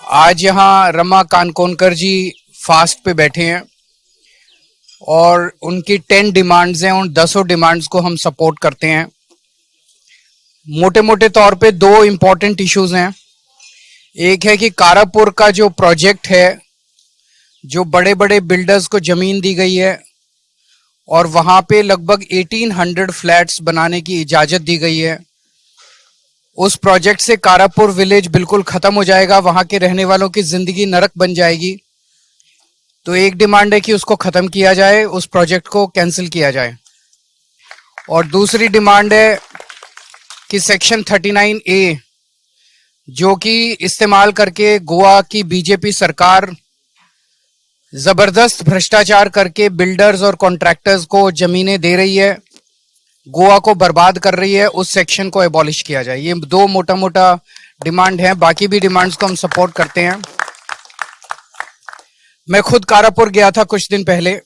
आज यहाँ रमा कानकोनकर जी फास्ट पे बैठे हैं और उनकी 10 डिमांड्स हैं। उन 10 डिमांड्स को हम सपोर्ट करते हैं। मोटे मोटे तौर पे दो इम्पोर्टेंट इश्यूज हैं। एक है कि कारापुर का जो प्रोजेक्ट है, जो बड़े बड़े बिल्डर्स को जमीन दी गई है और वहां पे लगभग 1800 फ्लैट्स बनाने की इजाजत दी गई है, उस प्रोजेक्ट से कारापुर विलेज बिल्कुल खत्म हो जाएगा। वहां के रहने वालों की जिंदगी नरक बन जाएगी। तो एक डिमांड है कि उसको खत्म किया जाए, उस प्रोजेक्ट को कैंसिल किया जाए। और दूसरी डिमांड है कि सेक्शन 39A, जो कि इस्तेमाल करके गोवा की बीजेपी सरकार जबरदस्त भ्रष्टाचार करके बिल्डर्स और कॉन्ट्रैक्टर्स को जमीनें दे रही है, गोवा को बर्बाद कर रही है, उस सेक्शन को एबॉलिश किया जाए। ये दो मोटा मोटा डिमांड है। बाकी भी डिमांड्स को हम सपोर्ट करते हैं। मैं खुद कारापुर गया था कुछ दिन पहले,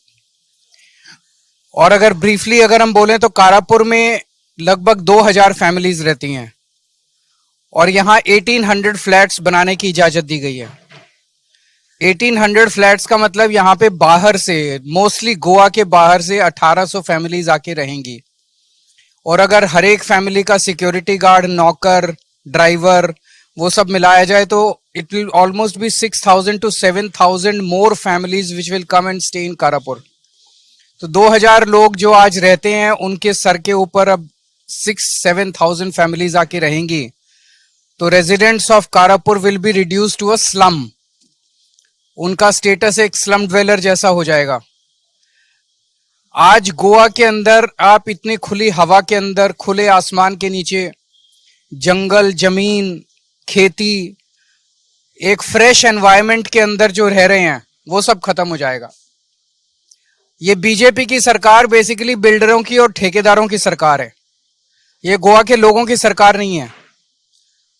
और अगर ब्रीफली अगर हम बोलें तो कारापुर में लगभग 2000 फैमिलीज रहती हैं और यहाँ 1800 फ्लैट्स बनाने की इजाजत दी गई है। 1800 फ्लैट्स का मतलब यहाँ पे बाहर से, मोस्टली गोवा के बाहर से 1800 फैमिलीज आके रहेंगी। और अगर हर एक फैमिली का सिक्योरिटी गार्ड, नौकर, ड्राइवर वो सब मिलाया जाए तो it will almost be 6000 to 7000 more families which will come and stay in Karapur. तो 2000 लोग जो आज रहते हैं, उनके सर के ऊपर अब 6-7,000 फैमिलीज आके रहेंगी। तो residents of Karapur will be reduce to a slum. उनका स्टेटस एक स्लम ड्वेलर जैसा हो जाएगा। आज गोवा के अंदर आप इतनी खुली हवा के अंदर, खुले आसमान के नीचे, जंगल, जमीन, खेती, एक फ्रेश एनवायरनमेंट के अंदर जो रह रहे हैं, वो सब खत्म हो जाएगा। ये बीजेपी की सरकार बेसिकली बिल्डरों की और ठेकेदारों की सरकार है। ये गोवा के लोगों की सरकार नहीं है।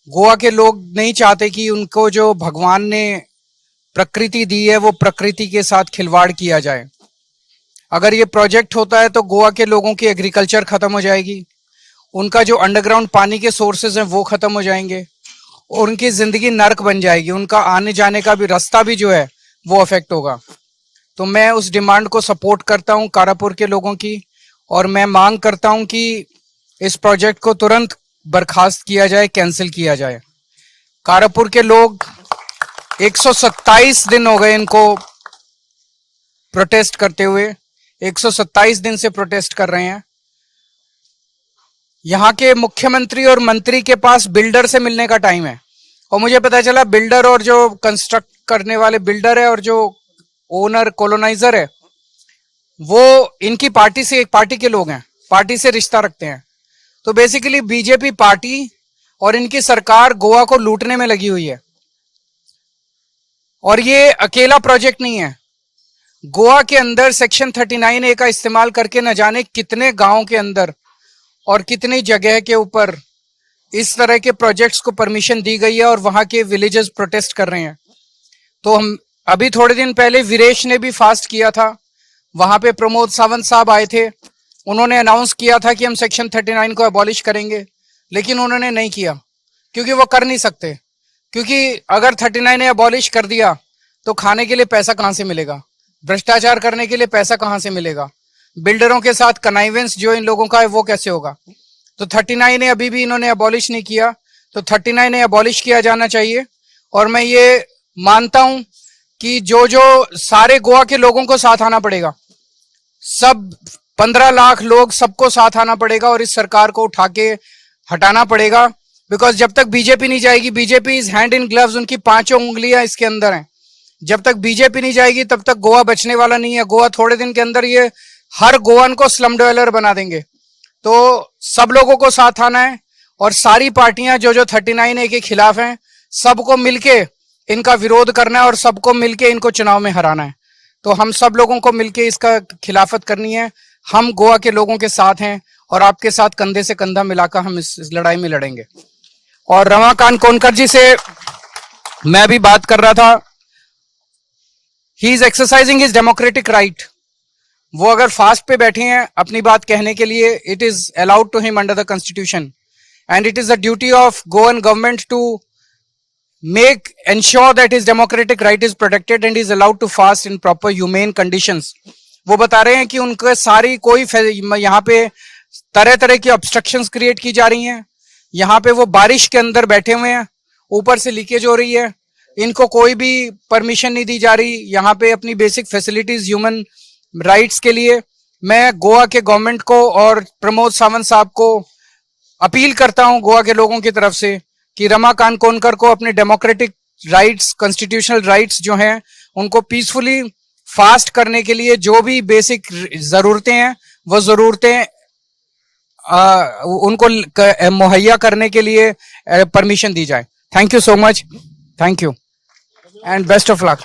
गोवा के लोग नहीं चाहते कि उनको जो भगवान ने प्रकृति दी है, वो प्रकृति के साथ खिलवाड़ किया जाए। अगर ये प्रोजेक्ट होता है तो गोवा के लोगों की एग्रीकल्चर खत्म हो जाएगी, उनका जो अंडरग्राउंड पानी के सोर्सेज हैं वो खत्म हो जाएंगे और उनकी जिंदगी नर्क बन जाएगी। उनका आने जाने का भी रास्ता भी जो है वो अफेक्ट होगा। तो मैं उस डिमांड को सपोर्ट करता हूं कारापुर के लोगों की, और मैं मांग करता हूं कि इस प्रोजेक्ट को तुरंत बर्खास्त किया जाए, कैंसिल किया जाए। कारापुर के लोग 127 दिन हो गए इनको प्रोटेस्ट करते हुए, 127 दिन से प्रोटेस्ट कर रहे हैं। यहाँ के मुख्यमंत्री और मंत्री के पास बिल्डर से मिलने का टाइम है, और मुझे पता चला बिल्डर और जो कंस्ट्रक्ट करने वाले बिल्डर है और जो ओनर कॉलोनाइजर है, वो इनकी पार्टी से, एक पार्टी के लोग हैं, पार्टी से रिश्ता रखते हैं। तो बेसिकली बीजेपी पार्टी और इनकी सरकार गोवा को लूटने में लगी हुई है। और ये अकेला प्रोजेक्ट नहीं है। गोवा के अंदर सेक्शन 39A का इस्तेमाल करके न जाने कितने गांव के अंदर और कितनी जगह के ऊपर इस तरह के प्रोजेक्ट्स को परमिशन दी गई है और वहां के विलेजेस प्रोटेस्ट कर रहे हैं। तो हम अभी थोड़े दिन पहले वीरेश ने भी फास्ट किया था, वहां पे प्रमोद सावंत साहब आए थे, उन्होंने अनाउंस किया था कि हम सेक्शन 39 को अबॉलिश करेंगे, लेकिन उन्होंने नहीं किया क्योंकि वो कर नहीं सकते। क्योंकि अगर 39A अबॉलिश कर दिया तो खाने के लिए पैसा कहां से मिलेगा, भ्रष्टाचार करने के लिए पैसा कहां से मिलेगा, बिल्डरों के साथ कनाइवेंस जो इन लोगों का है वो कैसे होगा। तो 39A अभी भी इन्होंने अबॉलिश नहीं किया, तो 39A अबॉलिश किया जाना चाहिए। और मैं ये मानता हूं कि जो जो सारे गोवा के लोगों को साथ आना पड़ेगा, सब 15 लाख लोग, सबको साथ आना पड़ेगा और इस सरकार को उठा के हटाना पड़ेगा। बिकॉज जब तक बीजेपी नहीं जाएगी, BJP is hand in gloves, उनकी 5 उंगलियां इसके अंदर हैं। जब तक बीजेपी नहीं जाएगी तब तक गोवा बचने वाला नहीं है। गोवा थोड़े दिन के अंदर ये हर गोवन को स्लम ड्वेलर बना देंगे। तो सब लोगों को साथ आना है और सारी पार्टियां जो जो 39A के खिलाफ हैं, सबको मिलके इनका विरोध करना है और सबको मिलके इनको चुनाव में हराना है। तो हम सब लोगों को मिलके इसका खिलाफत करनी है। हम गोवा के लोगों के साथ हैं और आपके साथ कंधे से कंधा मिलाकर हम इस लड़ाई में लड़ेंगे। और रमा कानकोनकर जी से मैं भी बात कर रहा था, he is exercising his democratic right. वो अगर फास्ट पे बैठे हैं अपनी बात कहने के लिए, it is allowed to him under the constitution, and it is the duty of govern government to ensure that his democratic right is protected and he is allowed to fast in proper humane conditions. वो बता रहे हैं कि उनके सारी कोई यहाँ पे तरह तरह की ऑब्स्ट्रक्शंस क्रिएट की जा रही हैं. यहाँ पे वो बारिश के अंदर बैठे हुए हैं, ऊपर से लीकेज हो रही है, इनको कोई भी परमिशन नहीं दी जा रही यहाँ पे अपनी बेसिक फैसिलिटीज ह्यूमन राइट्स के लिए. मैं गोवा के गवर्नमेंट को और प्रमोद सावंत साहब को अपील करता हूं गोवा के लोगों की तरफ से कि रमाकांत कोनकर को अपने डेमोक्रेटिक राइट्स, कॉन्स्टिट्यूशनल राइट्स जो हैं उनको पीसफुली फास्ट करने के लिए जो भी बेसिक जरूरतें हैं वो जरूरतें उनको मुहैया करने के लिए परमिशन दी जाए. Thank you so much. Thank you and best of luck.